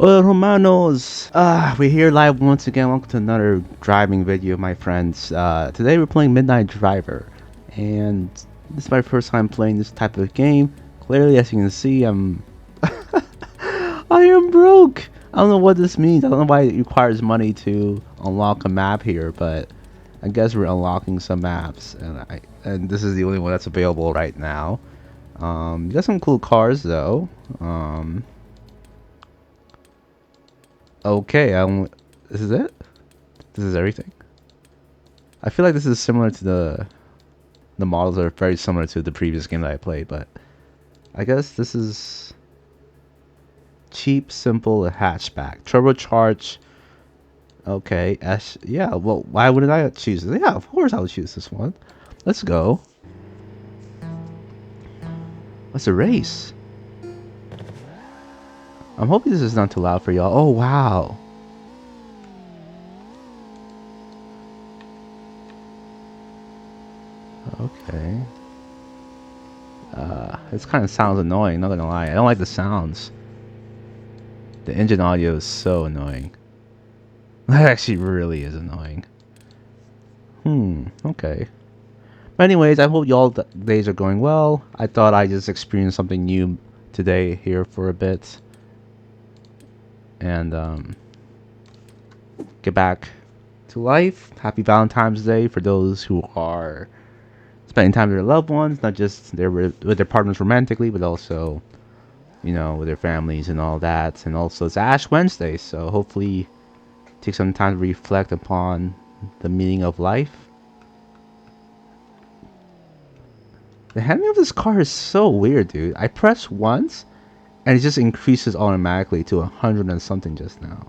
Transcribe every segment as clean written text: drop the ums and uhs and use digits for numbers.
Hola hermanos! We're here live once again. Welcome to another driving video, my friends. Today we're playing Midnight Driver, and this is my first time playing this type of game. Clearly, as you can see, I am broke! I don't know what this means. I don't know why it requires money to unlock a map here, but I guess we're unlocking some maps, and this is the only one that's available right now. You got some cool cars though. Okay, this is it? This is everything? I feel like this is similar to the models are very similar to the previous game that I played, but I guess this is cheap, simple, hatchback. Turbocharged. Okay, yeah, well, why wouldn't I choose this? Yeah, of course I would choose this one. Let's go. What's a race? I'm hoping this is not too loud for y'all. Oh, wow. Okay. This kind of sounds annoying, not gonna lie. I don't like the sounds. The engine audio is so annoying. That actually really is annoying. Okay. But anyways, I hope y'all days are going well. I thought I just experienced something new today here for a bit. And get back to life. Happy Valentine's Day for those who are spending time with their loved ones, not just with their partners romantically, but also, you know, with their families and all that. And also it's Ash Wednesday, so hopefully take some time to reflect upon the meaning of life. The handling of this car is so weird, dude. I press once and it just increases automatically to 100 and something just now,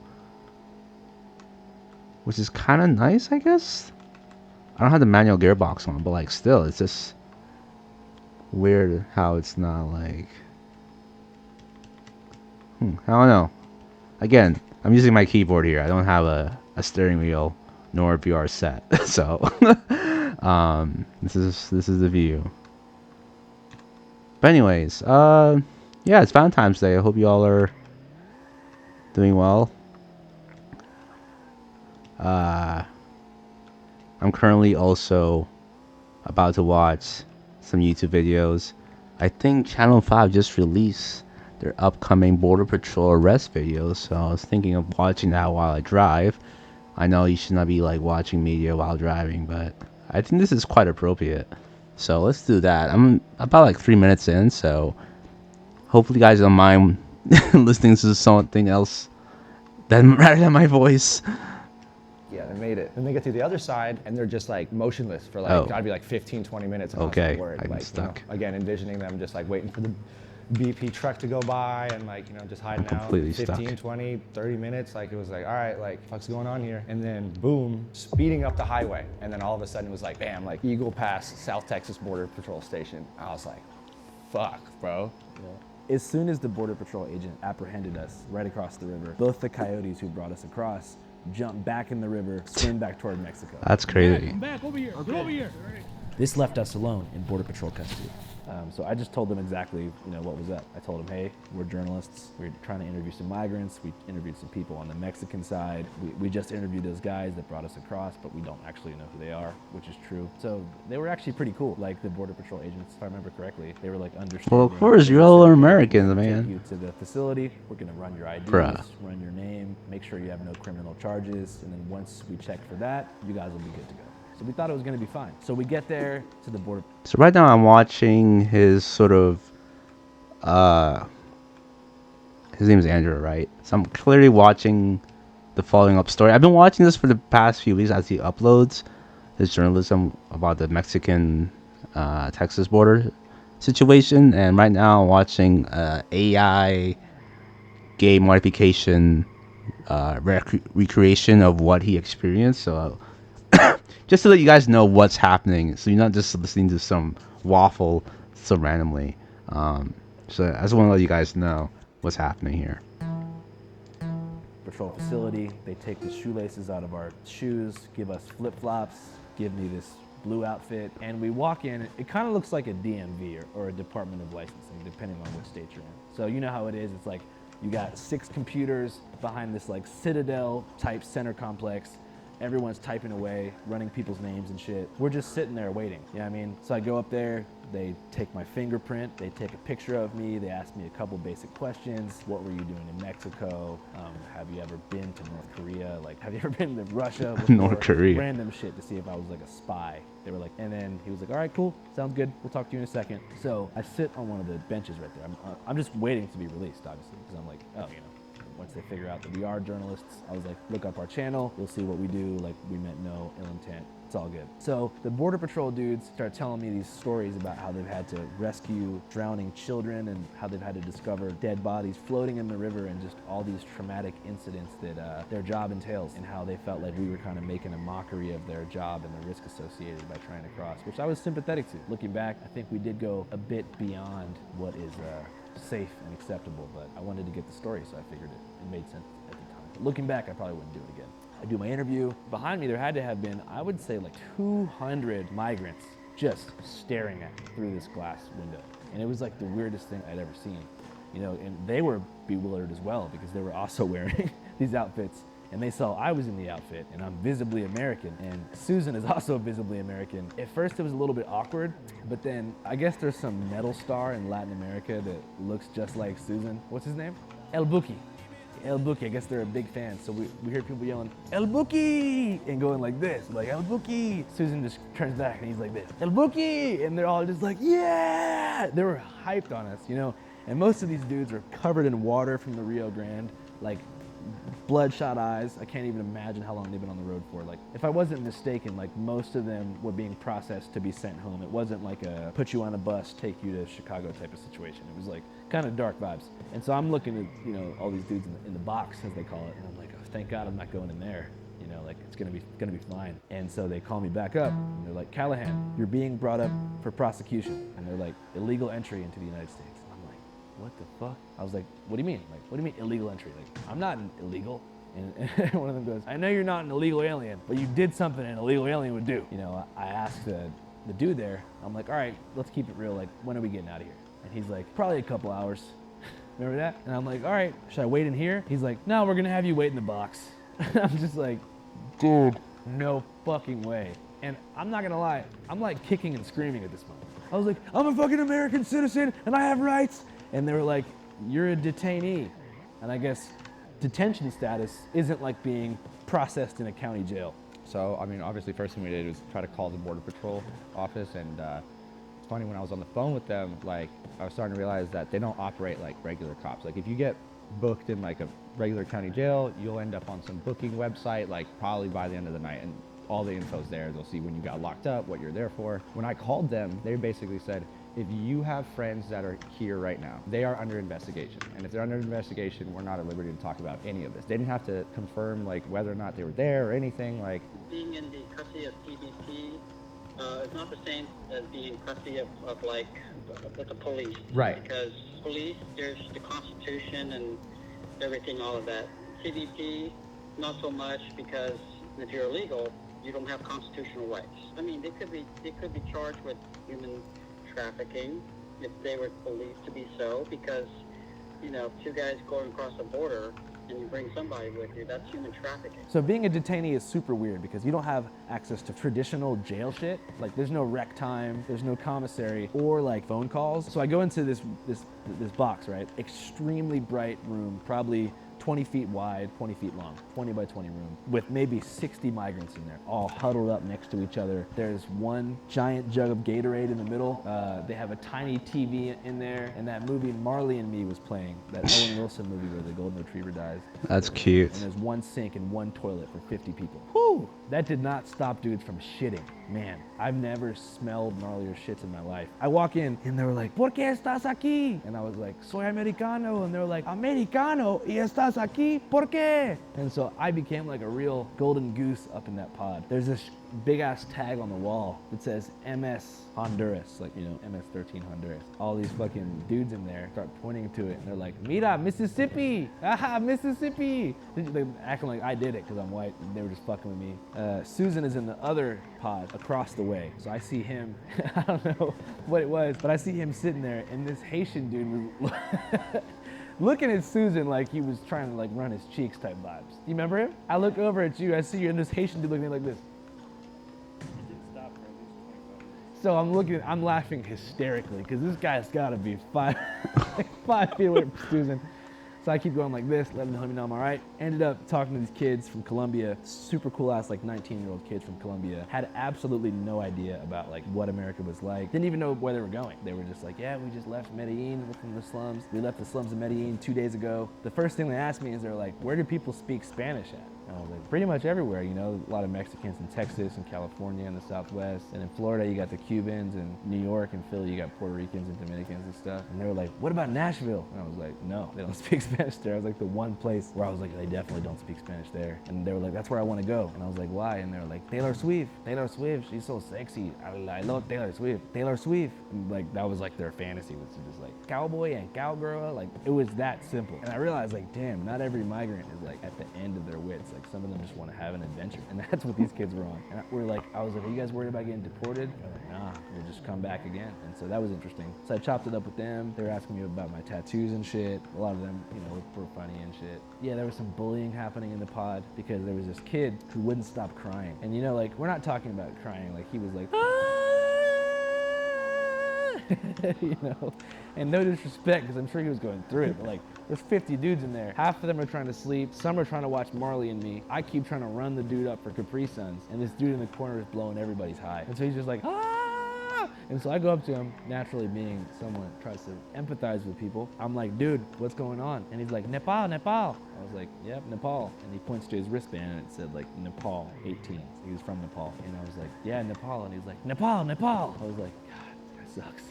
which is kind of nice, I guess. I don't have the manual gearbox on, but like still, it's just weird how it's not like I don't know. Again, I'm using my keyboard here. I don't have a steering wheel nor a VR set. So this is the view. But anyways, yeah, it's Valentine's Day. I hope you all are doing well. I'm currently also about to watch some YouTube videos. I think Channel 5 just released their upcoming Border Patrol arrest videos, so I was thinking of watching that while I drive. I know you should not be like watching media while driving, but I think this is quite appropriate. So let's do that. I'm about like 3 minutes in, so hopefully you guys don't mind listening to something else rather than my voice. Yeah, they made it. Then they get to the other side and they're just like motionless for like, gotta be like 15, 20 minutes. And Okay, word. I'm like, stuck. You know, again, envisioning them just like waiting for the BP truck to go by and like, you know, just hiding out. Completely 15, stuck. 20, 30 minutes. Like it was like, all right, like what's going on here? And then boom, speeding up the highway. And then all of a sudden it was like, bam, like Eagle Pass, South Texas Border Patrol Station. I was like, fuck, bro. As soon as the Border Patrol agent apprehended us right across the river, both the coyotes who brought us across jumped back in the river, swim back toward Mexico. That's crazy. Come back over here. Get over here. This left us alone in Border Patrol custody. So I just told them exactly, what was up. I told them, hey, we're journalists. We're trying to interview some migrants. We interviewed some people on the Mexican side. We just interviewed those guys that brought us across, but we don't actually know who they are, which is true. So they were actually pretty cool. Like the Border Patrol agents, if I remember correctly, they were like understanding. Well, of course, you're all Americans, man. Take you to the facility. We're gonna run your IDs, Bruh. run your name, make sure you have no criminal charges, and then once we check for that, you guys will be good to go. So we thought it was gonna be fine. So we get there to the border. So right now I'm watching his sort of his name is Andrew, right? So I'm clearly watching the following up story. I've been watching this for the past few weeks as he uploads his journalism about the Mexican Texas border situation, and right now I'm watching AI game modification recreation of what he experienced. So just to let you guys know what's happening, so you're not just listening to some waffle so randomly. So I just want to let you guys know what's happening here. Patrol facility. They take the shoelaces out of our shoes, give us flip-flops, give me this blue outfit, and we walk in. It kind of looks like a DMV or a Department of Licensing, depending on what state you're in. So you know how it is. It's like You got 6 computers behind this like Citadel type center complex. Everyone's typing away, running people's names and shit. We're just sitting there waiting, you know what I mean? So I go up there, they take my fingerprint, they take a picture of me, they ask me a couple basic questions. What were you doing in Mexico? Have you ever been to North Korea? Like, have you ever been to Russia before? North Korea. Random shit to see if I was like a spy. They were like, and then he was like, all right, cool, sounds good. We'll talk to you in a second. So I sit on one of the benches right there. I'm just waiting to be released, obviously, because I'm like, oh, you know. Once they figure out that we are journalists, I was like, look up our channel, you'll see what we do, like we meant no ill intent, it's all good. So the Border Patrol dudes start telling me these stories about how they've had to rescue drowning children and how they've had to discover dead bodies floating in the river and just all these traumatic incidents that their job entails, and how they felt like we were kind of making a mockery of their job and the risk associated by trying to cross, which I was sympathetic to. Looking back, I think we did go a bit beyond what is safe and acceptable, but I wanted to get the story, so I figured it made sense at the time. But looking back, I probably wouldn't do it again. I do my interview. Behind me, there had to have been, I would say, like 200 migrants just staring at me through this glass window. And it was like the weirdest thing I'd ever seen. You know, and they were bewildered as well because they were also wearing these outfits. And they saw I was in the outfit, and I'm visibly American, and Susan is also visibly American. At first it was a little bit awkward, but then I guess there's some metal star in Latin America that looks just like Susan. What's his name? El Buki. El Buki, I guess they're a big fan. So we hear people yelling, El Buki, and going like this, like El Buki. Susan just turns back and he's like this, El Buki, and they're all just like, yeah! They were hyped on us, you know? And most of these dudes are covered in water from the Rio Grande, like bloodshot eyes. I can't even imagine how long they've been on the road for. Like, if I wasn't mistaken, like most of them were being processed to be sent home. It wasn't like a put you on a bus, take you to Chicago type of situation. It was like kind of dark vibes. And so I'm looking at, you know, all these dudes in the box, as they call it, and I'm like, oh, thank God I'm not going in there. You know, like it's gonna be fine. And so they call me back up, and they're like, Callahan, you're being brought up for prosecution. And they're like, illegal entry into the United States. What the fuck? I was like, what do you mean? Like, what do you mean illegal entry? Like, I'm not an illegal. And one of them goes, I know you're not an illegal alien, but you did something an illegal alien would do. You know, I asked the dude there, I'm like, all right, let's keep it real. Like, when are we getting out of here? And he's like, probably a couple hours. Remember that? And I'm like, all right, should I wait in here? He's like, no, we're gonna have you wait in the box. I'm just like, dude, no fucking way. And I'm not gonna lie, I'm like kicking and screaming at this moment. I was like, I'm a fucking American citizen and I have rights. And they were like, you're a detainee. And I guess detention status isn't like being processed in a county jail. So, I mean, obviously, first thing we did was try to call the Border Patrol office. And it's funny, when I was on the phone with them, like, I was starting to realize that they don't operate like regular cops. Like, if you get booked in like a regular county jail, you'll end up on some booking website, like probably by the end of the night. And all the info's there. They'll see when you got locked up, what you're there for. When I called them, they basically said, if you have friends that are here right now, they are under investigation. And if they're under investigation, we're not at liberty to talk about any of this. They didn't have to confirm like whether or not they were there or anything. Like, being in the custody of CBP is not the same as being in custody of like with the police. Right. Because police, there's the Constitution and everything, all of that. CBP, not so much, because if you're illegal, you don't have constitutional rights. I mean, they could be charged with human trafficking if they were believed to be so, because, you know, two guys going across the border and you bring somebody with you, that's human trafficking. So being a detainee is super weird because you don't have access to traditional jail shit. Like, there's no rec time, there's no commissary or like phone calls. So I go into this box, right? Extremely bright room, probably 20 feet wide, 20 feet long, 20 by 20 room, with maybe 60 migrants in there, all huddled up next to each other. There's one giant jug of Gatorade in the middle. They have a tiny TV in there, and that movie Marley and Me was playing, that Owen Wilson movie where the golden retriever dies. That's cute. And there's one sink and one toilet for 50 people. Whew! That did not stop dudes from shitting. Man, I've never smelled gnarlier shits in my life. I walk in and they were like, ¿Por qué estás aquí? And I was like, soy americano. And they were like, americano y estás aquí? ¿Por qué? And so I became like a real golden goose up in that pod. There's this big ass tag on the wall that says MS Honduras, like, you know, MS-13 Honduras. All these fucking dudes in there start pointing to it and they're like, Mira, Mississippi! Aha, Mississippi! They're acting like I did it because I'm white and they were just fucking with me. Susan is in the other pod across the way. So I see him, I don't know what it was, but I see him sitting there and this Haitian dude was looking at Susan like he was trying to like run his cheeks type vibes. You remember him? I look over at you, I see you, and this Haitian dude looking at me like this. So I'm laughing hysterically because this guy's gotta be 5 feet away from Susan. So I keep going like this, letting him know I'm all right. Ended up talking to these kids from Colombia, super cool ass, like 19-year-old kids from Colombia. Had absolutely no idea about like what America was like. Didn't even know where they were going. They were just like, yeah, we just left Medellin from the slums. We left the slums of Medellin 2 days ago. The first thing they asked me is they're like, where do people speak Spanish at? And I was like, pretty much everywhere, you know, a lot of Mexicans in Texas and California and the Southwest. And in Florida, you got the Cubans, and New York and Philly, you got Puerto Ricans and Dominicans and stuff. And they were like, what about Nashville? And I was like, no, they don't speak Spanish there. I was like the one place where I was like, they definitely don't speak Spanish there. And they were like, that's where I want to go. And I was like, why? And they were like, Taylor Swift, she's so sexy. I love Taylor Swift. And like, that was like their fantasy, was just like cowboy and cowgirl. Like, it was that simple. And I realized like, damn, not every migrant is like at the end of their wits. Like, some of them just want to have an adventure. And that's what these kids were on. And I was like, are you guys worried about getting deported? They're like, nah, we'll just come back again. And so that was interesting. So I chopped it up with them. They were asking me about my tattoos and shit. A lot of them, you know, were funny and shit. Yeah, there was some bullying happening in the pod because there was this kid who wouldn't stop crying. And you know, like, we're not talking about crying. Like, he was like, you know, and no disrespect because I'm sure he was going through it, but like, there's 50 dudes in there. Half of them are trying to sleep. Some are trying to watch Marley and Me. I keep trying to run the dude up for Capri Suns, and this dude in the corner is blowing everybody's high. And so he's just like, ah! And so I go up to him, naturally being someone that tries to empathize with people. I'm like, dude, what's going on? And he's like, Nepal. I was like, yep, Nepal. And he points to his wristband and it said like Nepal 18. So he was from Nepal. And I was like, yeah, Nepal. And he's like, Nepal. I was like, God, this guy sucks.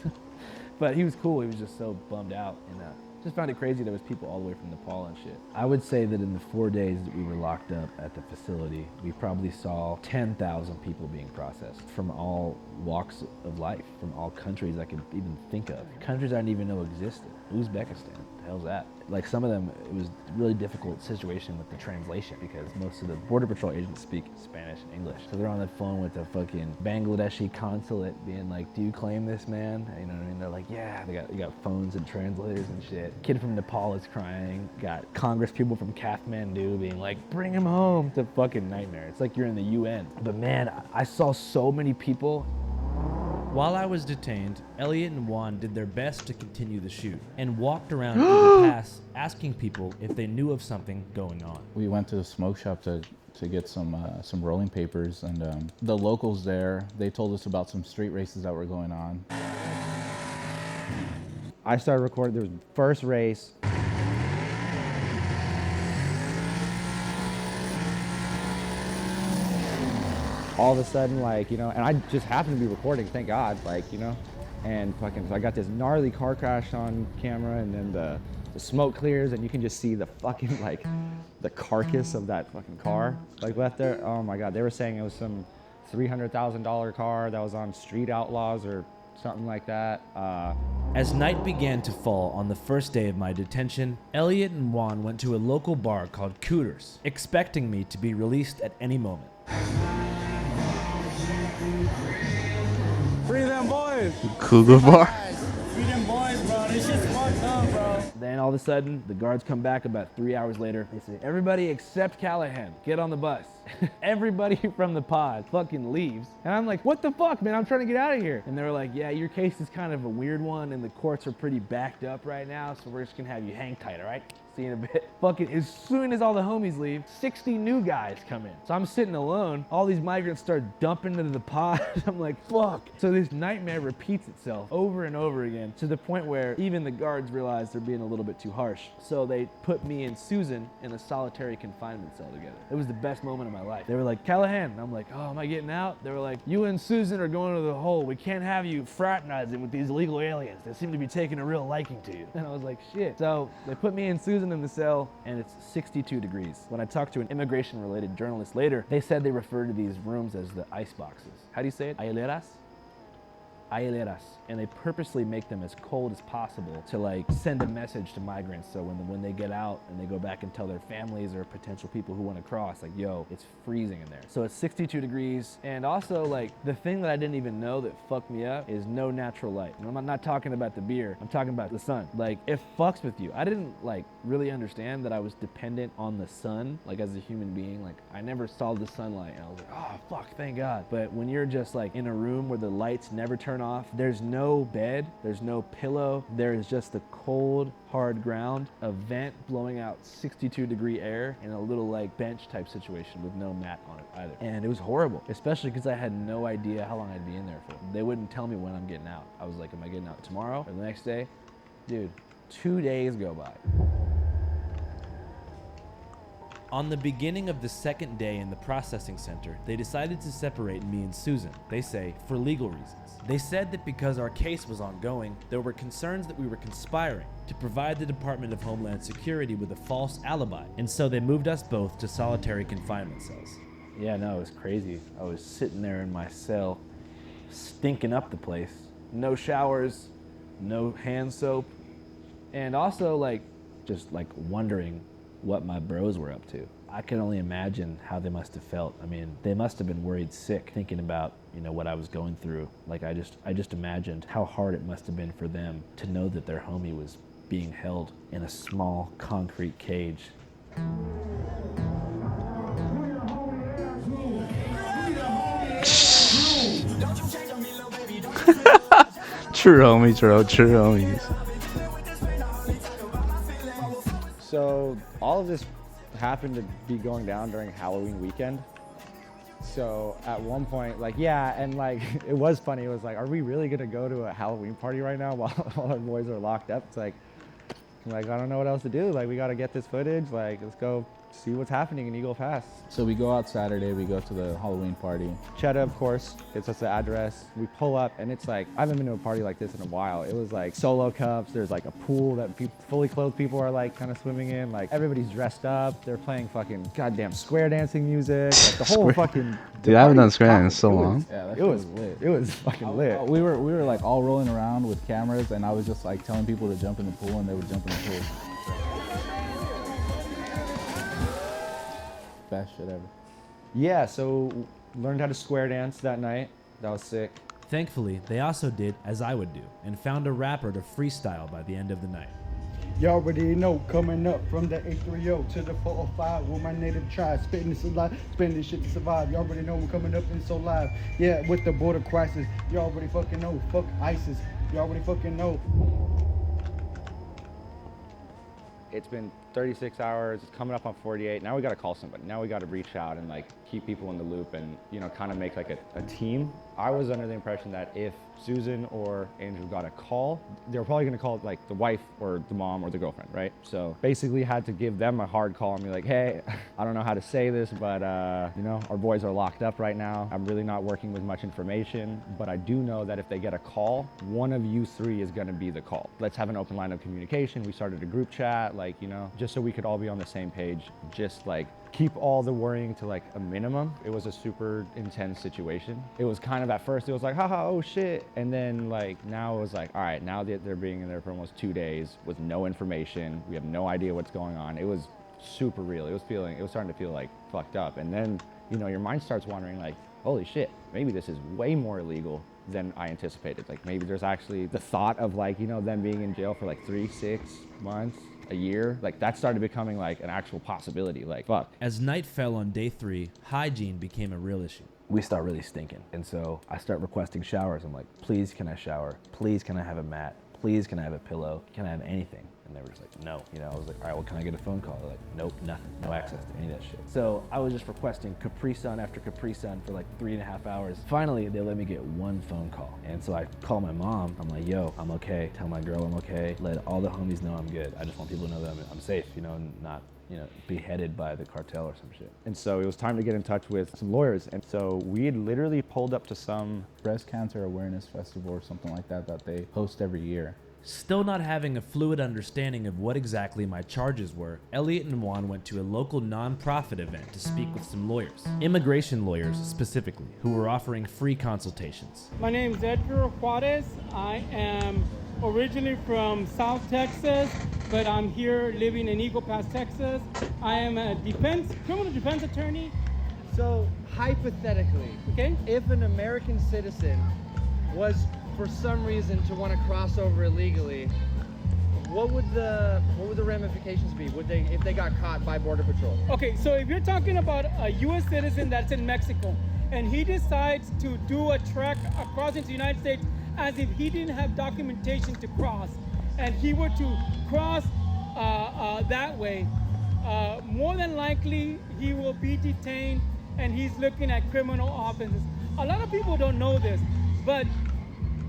But he was cool. He was just so bummed out. And just found it crazy there was people all the way from Nepal and shit. I would say that in the 4 days that we were locked up at the facility, we probably saw 10,000 people being processed from all walks of life, from all countries I could even think of. Countries I didn't even know existed. Uzbekistan, the hell's that? Like, some of them, it was a really difficult situation with the translation because most of the Border Patrol agents speak Spanish and English. So they're on the phone with the fucking Bangladeshi consulate being like, do you claim this man? You know what I mean? They're like, yeah, you got phones and translators and shit. Kid from Nepal is crying. Got Congress people from Kathmandu being like, bring him home. It's a fucking nightmare. It's like you're in the UN. But man, I saw so many people. While I was detained, Elliot and Juan did their best to continue the shoot and walked around the pass asking people if they knew of something going on. We went to the smoke shop to get some rolling papers, and the locals there, they told us about some street races that were going on. I started recording, there was the first race. All of a sudden, like, you know, and I just happened to be recording, thank God, like, you know, and fucking, so I got this gnarly car crash on camera, and then the smoke clears, and you can just see the fucking, like, the carcass of that fucking car, like, left there. Oh my God, they were saying it was some $300,000 car that was on Street Outlaws or something like that. As night began to fall on the first day of my detention, Elliot and Juan went to a local bar called Cooters, expecting me to be released at any moment. Free them boys! Cougar Bar? Free them boys, bro. This shit's fucked up, bro. Then all of a sudden, the guards come back about 3 hours later. They say, everybody except Callahan, get on the bus. Everybody from the pod fucking leaves. And I'm like, what the fuck, man? I'm trying to get out of here. And they were like, yeah, your case is kind of a weird one, and the courts are pretty backed up right now, so we're just gonna have you hang tight, all right? See you in a bit. Fucking as soon as all the homies leave, 60 new guys come in. So I'm sitting alone. All these migrants start dumping into the pod. I'm like, fuck. So this nightmare repeats itself over and over again, to the point where even the guards realize they're being a little bit too harsh. So they put me and Susan in a solitary confinement cell together. It was the best moment of my life. They were like, Callahan. And I'm like, oh, am I getting out? They were like, you and Susan are going to the hole. We can't have you fraternizing with these illegal aliens. They seem to be taking a real liking to you. And I was like, shit. So they put me and Susan in the cell, and it's 62 degrees. When I talked to an immigration-related journalist later, they said they refer to these rooms as the ice boxes. How do you say it? Hieleras? hieleras, and they purposely make them as cold as possible to like send a message to migrants. So when they get out and they go back and tell their families or potential people who want to cross, like, yo, it's freezing in there. So it's 62 degrees. And also, like, the thing that I didn't even know that fucked me up is no natural light. And I'm not talking about the beer, I'm talking about the sun. Like, it fucks with you. I didn't like really understand that I was dependent on the sun, like as a human being. Like, I never saw the sunlight and I was like, oh fuck, thank God. But when you're just like in a room where the lights never turn off, there's no bed, there's no pillow, there is just the cold, hard ground, a vent blowing out 62-degree air, and a little like bench type situation with no mat on it either. And it was horrible, especially because I had no idea how long I'd be in there for. They wouldn't tell me when I'm getting out. I was like, am I getting out tomorrow or the next day? Dude, 2 days go by. On the beginning of the second day in the processing center, they decided to separate me and Susan, they say, for legal reasons. They said that because our case was ongoing, there were concerns that we were conspiring to provide the Department of Homeland Security with a false alibi, and so they moved us both to solitary confinement cells. Yeah, no, it was crazy. I was sitting there in my cell, stinking up the place. No showers, no hand soap, and also like just like wondering what my bros were up to. I can only imagine how they must have felt. I mean, they must have been worried sick thinking about, you know, what I was going through. Like I just imagined how hard it must have been for them to know that their homie was being held in a small concrete cage. True homies, bro. True homies. So all of this happened to be going down during Halloween weekend. So at one point, like, yeah, and like, it was funny. It was like, are we really gonna go to a Halloween party right now while all our boys are locked up? It's like, I don't know what else to do. Like, we gotta get this footage. Like, let's go see what's happening in Eagle Pass. So we go out Saturday, we go to the Halloween party. Chetta, of course, gives us the address. We pull up and it's like, I haven't been to a party like this in a while. It was like solo cups. There's like a pool that fully clothed people are like kind of swimming in. Like everybody's dressed up. They're playing fucking goddamn square dancing music. Like the whole fucking. Dude, I haven't done square dance in so long. Yeah, that It was lit. It was fucking lit. We were like all rolling around with cameras, and I was just like telling people to jump in the pool, and they would jump in the pool. Best shit ever. Yeah, so learned how to square dance that night. That was sick. Thankfully, they also did as I would do and found a rapper to freestyle by the end of the night. Y'all already know, coming up from the 830 to the 405 with my native tribe, spitting this alive, spitting this shit to survive. Y'all already know we're coming up and so live. Yeah, with the border crisis, y'all already fucking know. Fuck ISIS, y'all already fucking know. It's been 36 hours, it's coming up on 48. Now we gotta call somebody. Now we gotta reach out and like keep people in the loop and, you know, kind of make like a team. I was under the impression that if Susan or Andrew got a call, they were probably gonna call like the wife or the mom or the girlfriend, right? So basically had to give them a hard call and be like, hey, I don't know how to say this, but you know, our boys are locked up right now. I'm really not working with much information, but I do know that if they get a call, one of you three is gonna be the call. Let's have an open line of communication. We started a group chat, like, you know, just so we could all be on the same page, just like keep all the worrying to like a minimum. It was a super intense situation. It was kind of at first, it was like, haha, oh shit. And then like, now it was like, all right, now that they're being in there for almost 2 days with no information, we have no idea what's going on. It was super real. It was starting to feel like fucked up. And then, you know, your mind starts wondering like, holy shit, maybe this is way more illegal than I anticipated. Like maybe there's actually the thought of like, you know, them being in jail for like 3, 6 months, a year, like that started becoming like an actual possibility. Like, fuck. As night fell on day 3, hygiene became a real issue. We start really stinking. And so I start requesting showers. I'm like, please can I shower? Please can I have a mat? Please can I have a pillow? Can I have anything? And they were just like, no. You know, I was like, all right, well, can I get a phone call? They're like, nope, nothing. No access to any of that shit. So I was just requesting Capri Sun after Capri Sun for like 3.5 hours. Finally, they let me get one phone call. And so I call my mom. I'm like, yo, I'm okay. Tell my girl I'm okay. Let all the homies know I'm good. I just want people to know that I'm safe, you know, and not, you know, beheaded by the cartel or some shit. And so it was time to get in touch with some lawyers. And so we had literally pulled up to some Breast Cancer Awareness Festival or something like that that they host every year. Still not having a fluid understanding of what exactly my charges were, Elliot and Juan went to a local non-profit event to speak with some lawyers, immigration lawyers specifically, who were offering free consultations. My name is Edgar Juarez. I am originally from South Texas, but I'm here living in Eagle Pass, Texas. I am a criminal defense attorney. So hypothetically, Okay? if an American citizen was for some reason to want to cross over illegally, what would the ramifications be? Would they, if they got caught by Border Patrol? Okay, so if you're talking about a U.S. citizen that's in Mexico, and he decides to do a trek across into the United States as if he didn't have documentation to cross, and he were to cross that way, more than likely he will be detained and he's looking at criminal offenses. A lot of people don't know this, but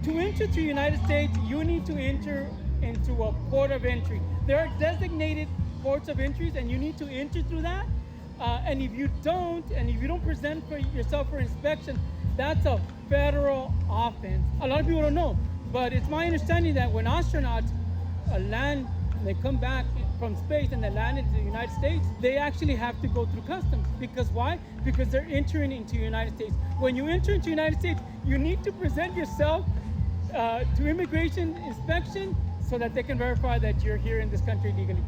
to enter to the United States, you need to enter into a port of entry. There are designated ports of entries, and you need to enter through that. And if you don't present for yourself for inspection, that's a federal offense. A lot of people don't know, but it's my understanding that when astronauts land, they come back from space and they land into the United States, they actually have to go through customs. Because why? Because they're entering into the United States. When you enter into the United States, you need to present yourself to immigration inspection so that they can verify that you're here in this country legally.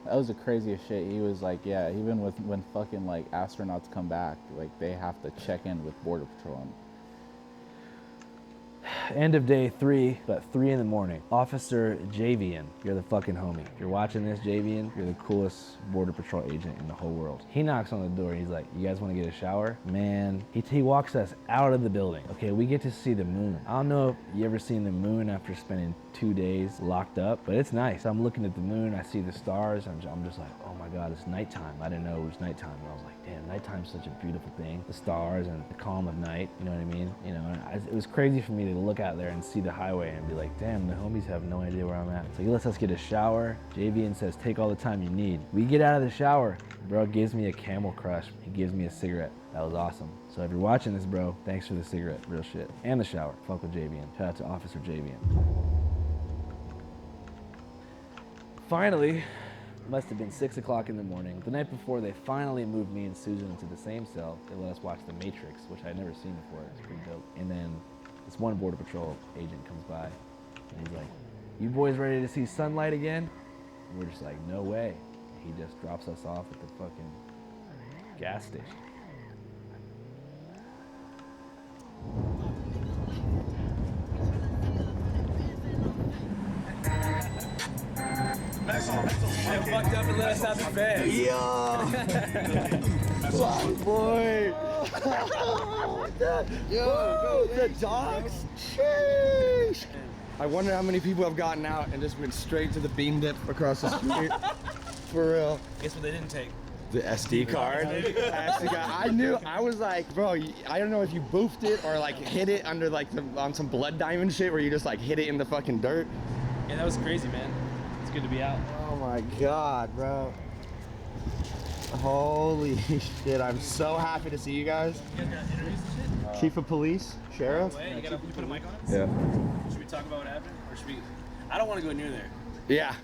That was the craziest shit. He was like, yeah, even when fucking like astronauts come back, like they have to check in with Border Patrol. End of day 3, about 3 in the morning. Officer Javian, you're the fucking homie. If you're watching this, Javian, you're the coolest Border Patrol agent in the whole world. He knocks on the door. He's like, you guys want to get a shower? Man, he walks us out of the building. Okay, we get to see the moon. I don't know if you ever seen the moon after spending 2 days locked up, but it's nice. I'm looking at the moon, I see the stars, I'm just like, oh my God, it's nighttime. I didn't know it was nighttime, and I was like, damn, nighttime's such a beautiful thing. The stars and the calm of night, you know what I mean? You know, and it was crazy for me to look out there and see the highway and be like, damn, the homies have no idea where I'm at. So he lets us get a shower. Javian says, take all the time you need. We get out of the shower. Bro gives me a Camel Crush. He gives me a cigarette. That was awesome. So if you're watching this, bro, thanks for the cigarette, real shit. And the shower. Fuck with Javian. Shout out to Officer Javian. Finally, must have been 6 o'clock in the morning. The night before, they finally moved me and Susan into the same cell. They let us watch The Matrix, which I'd never seen before. It's pretty dope. And then this one Border Patrol agent comes by, and he's like, you boys ready to see sunlight again? And we're just like, no way. He just drops us off at the fucking gas station. They fucked up and let us out the bed. Boy! Yo, the dogs? Sheesh! I wonder how many people have gotten out and just went straight to the bean dip across the street. For real. Guess what they didn't take? The SD card. I knew. I was like, bro, I don't know if you boofed it or like hit it under like on some blood diamond shit where you just like hit it in the fucking dirt. Yeah, that was crazy, man. It's good to be out. Oh my God, bro. Holy shit, I'm so happy to see you guys. You guys got interviews and shit? Chief of Police, Sheriff. Wait, you put a mic on it? Yeah. Should we talk about what happened? Or should we? I don't want to go near there. Yeah.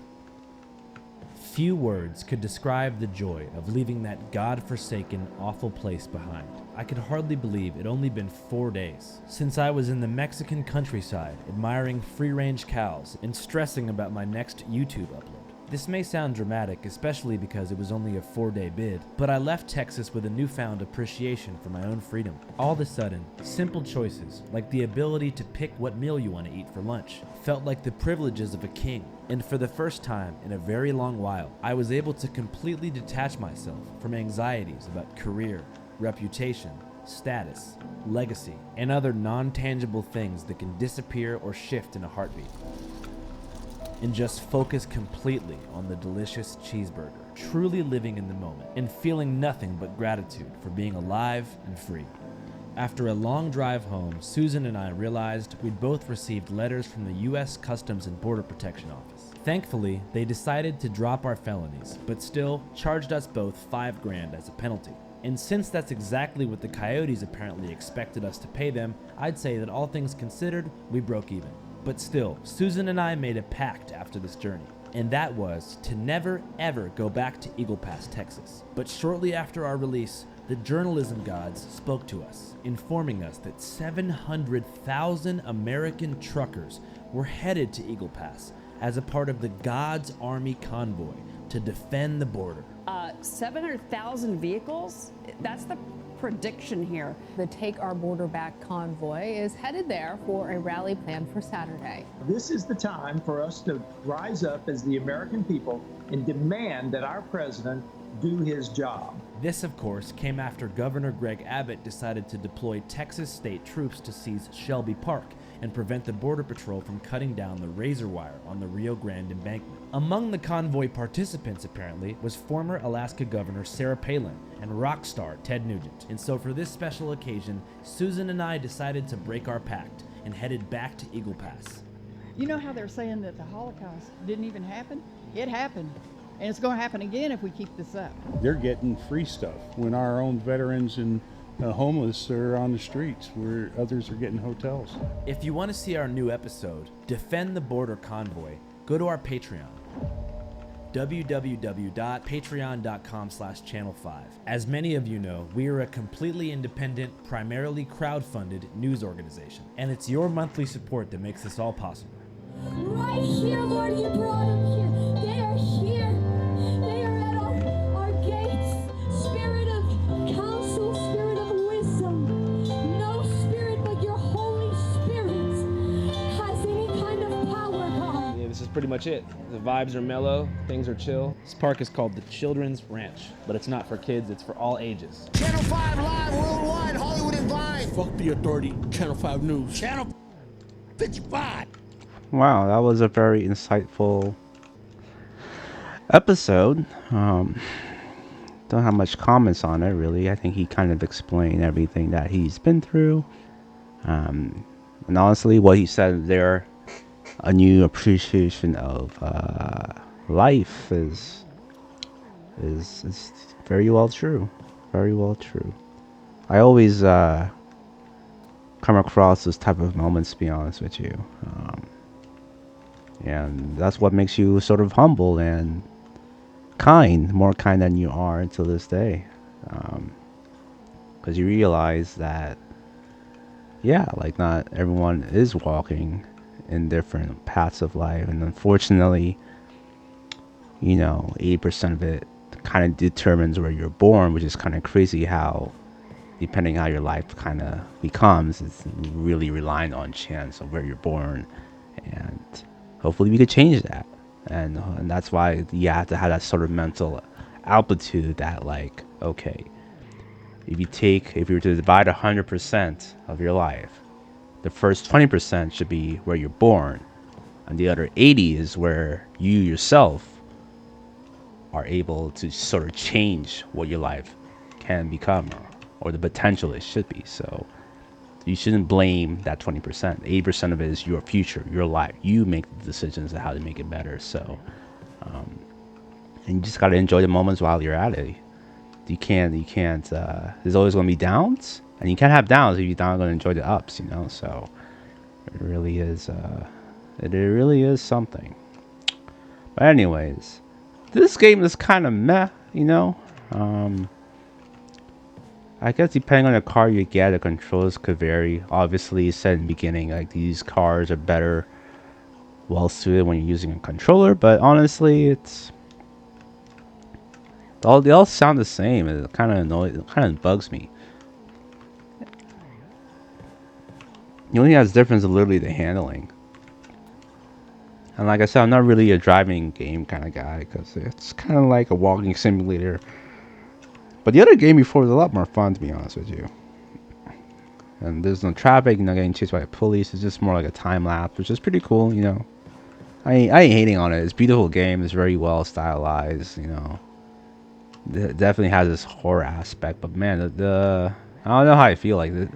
Few words could describe the joy of leaving that God-forsaken, awful place behind. I could hardly believe it'd only been 4 days since I was in the Mexican countryside admiring free-range cows and stressing about my next YouTube upload. This may sound dramatic, especially because it was only a 4-day bid, but I left Texas with a newfound appreciation for my own freedom. All of a sudden, simple choices, like the ability to pick what meal you want to eat for lunch, felt like the privileges of a king. And for the first time in a very long while, I was able to completely detach myself from anxieties about career, reputation, status, legacy, and other non-tangible things that can disappear or shift in a heartbeat, and just focus completely on the delicious cheeseburger, truly living in the moment and feeling nothing but gratitude for being alive and free. After a long drive home, Susan and I realized we'd both received letters from the U.S. Customs and Border Protection Office. Thankfully, they decided to drop our felonies, but still charged us both $5 grand as a penalty. And since that's exactly what the Coyotes apparently expected us to pay them, I'd say that all things considered, we broke even. But still, Susan and I made a pact after this journey, and that was to never ever go back to Eagle Pass, Texas. But shortly after our release, the journalism gods spoke to us, informing us that 700,000 American truckers were headed to Eagle Pass as a part of the God's Army convoy to defend the border. 700,000 vehicles? That's the prediction here. The Take Our Border Back convoy is headed there for a rally planned for Saturday. This is the time for us to rise up as the American people and demand that our president do his job. This, of course, came after Governor Greg Abbott decided to deploy Texas state troops to seize Shelby Park and prevent the Border Patrol from cutting down the razor wire on the Rio Grande embankment. Among the convoy participants, apparently, was former Alaska Governor Sarah Palin and rock star Ted Nugent. And so for this special occasion, Susan and I decided to break our pact and headed back to Eagle Pass. You know how they're saying that the Holocaust didn't even happen? It happened. And it's going to happen again if we keep this up. They're getting free stuff when our own veterans and homeless are on the streets where others are getting hotels. If you want to see our new episode, Defend the Border Convoy, go to our Patreon, www.patreon.com/channel5. As many of you know, we are a completely independent, primarily crowdfunded news organization, and it's your monthly support that makes this all possible. Right here, Lord, you brought them here. They are here. They are at our gates. Spirit of counsel, spirit of wisdom. No spirit but your Holy Spirit has any kind of power, God. Yeah, this is pretty much it. The vibes are mellow, things are chill. This park is called the Children's Ranch, but it's not for kids, it's for all ages. Channel 5 live worldwide, Hollywood and Vine. Fuck the authority, Channel 5 News. Channel 55. Wow, that was a very insightful episode. Don't have much comments on it, really. I think he kind of explained everything that he's been through. And honestly, what he said there, a new appreciation of life is very well true. Very well true. I always come across those type of moments, to be honest with you. And that's what makes you sort of humble and kind, more kind than you are until this day. Because you realize that, yeah, like not everyone is walking in different paths of life. And unfortunately, 80% of it kind of determines where you're born, which is kind of crazy how, depending how your life kind of becomes, it's really relying on chance of where you're born. And hopefully we could change that, and that's why you have to have that sort of mental altitude that, like, okay, if you were to divide 100% of your life, the first 20% should be where you're born, and the other 80 is where you yourself are able to sort of change what your life can become, or the potential it should be. So you shouldn't blame that 20%. 80% of it is your future, your life. You make the decisions of how to make it better. So, and you just got to enjoy the moments while you're at it. You can't, there's always going to be downs, and you can't have downs if you're not going to enjoy the ups, So it really is something. But anyways, this game is kind of meh, I guess depending on the car you get, the controls could vary. Obviously, it said in the beginning, like, these cars are better, well suited when you're using a controller. But honestly, they all sound the same. It kind of annoys, it kind of bugs me. The only thing that's different is literally the handling. And like I said, I'm not really a driving game kind of guy, because it's kind of like a walking simulator. But the other game before was a lot more fun, to be honest with you. And there's no traffic, you're not getting chased by the police. It's just more like a time lapse, which is pretty cool, I ain't hating on it. It's a beautiful game. It's very well stylized, It definitely has this horror aspect. But man, I don't know how I feel like it.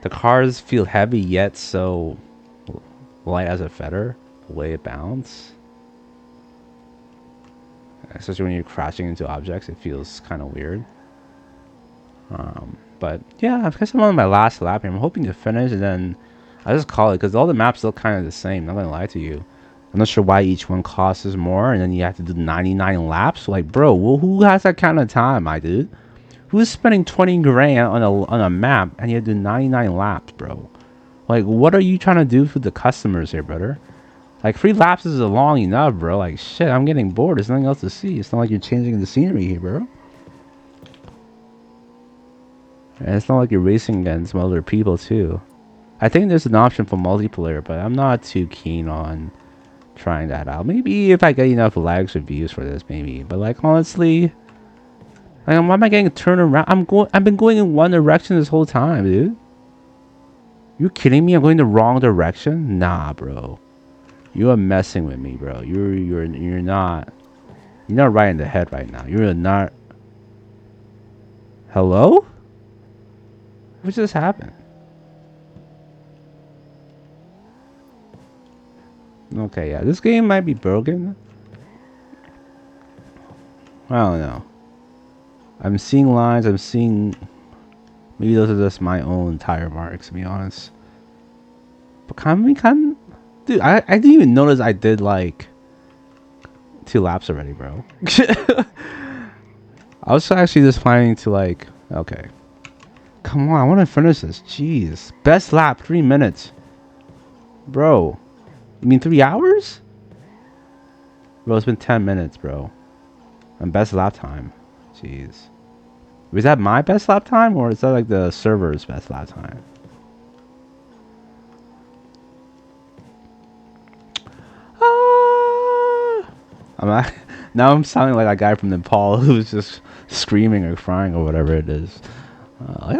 The cars feel heavy yet so light as a feather, the way it bounces. Especially when you're crashing into objects, it feels kind of weird. But yeah, I guess I'm on my last lap here. I'm hoping to finish, and then I just call it because all the maps look kind of the same. Not gonna lie to you. I'm not sure why each one costs more, and then you have to do 99 laps. Like, bro, well, who has that kind of time, my dude? Who's spending 20 grand on a map and you have to do 99 laps, bro? Like, what are you trying to do for the customers here, brother? Like, 3 laps is long enough, bro. Like, shit, I'm getting bored. There's nothing else to see. It's not like you're changing the scenery here, bro. And it's not like you're racing against some other people, too. I think there's an option for multiplayer, but I'm not too keen on trying that out. Maybe if I get enough likes or views for this, maybe. But, like, honestly, like, why am I getting turned around? I've been going in one direction this whole time, dude. You kidding me? I'm going the wrong direction? Nah, bro. You are messing with me, bro. You're not right in the head right now. You're not. Hello? What just happened? Okay, yeah, this game might be broken. I don't know. I'm seeing lines. I'm seeing. Maybe those are just my own tire marks, to be honest. But dude, I didn't even notice I did like 2 laps already, bro. I was actually just planning to like, okay. Come on, I want to finish this. Jeez. Best lap, 3 minutes. Bro. You mean 3 hours? Bro, it's been 10 minutes, bro. And best lap time. Jeez. Was that my best lap time? Or is that like the server's best lap time? Now I'm sounding like that guy from Nepal who's just screaming or crying or whatever it is. Like,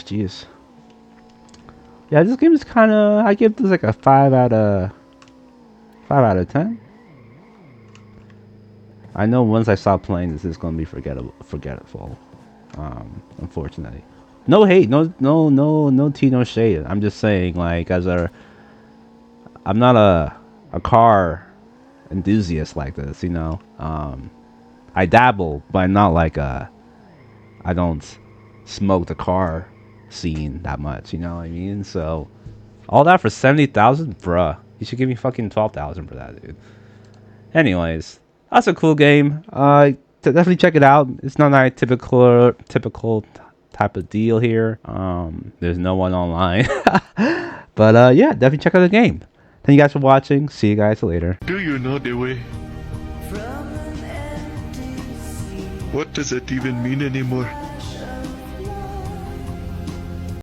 jeez. Yeah, this game is kind of. I give this like a 5 out of 10. I know once I stop playing, this is gonna be forgettable. Unfortunately, no hate, no tea, no shade. I'm just saying, like, I'm not a car enthusiast like this, you know. I dabble, but I'm not like I don't smoke the car scene that much, you know what I mean? So all that for 70,000, bruh. You should give me fucking 12,000 for that, dude. Anyways, that's a cool game. Definitely check it out. It's not a typical type of deal here. There's no one online, but yeah, definitely check out the game. Thank you guys for watching. See you guys later. Do you know the way? What does it even mean anymore?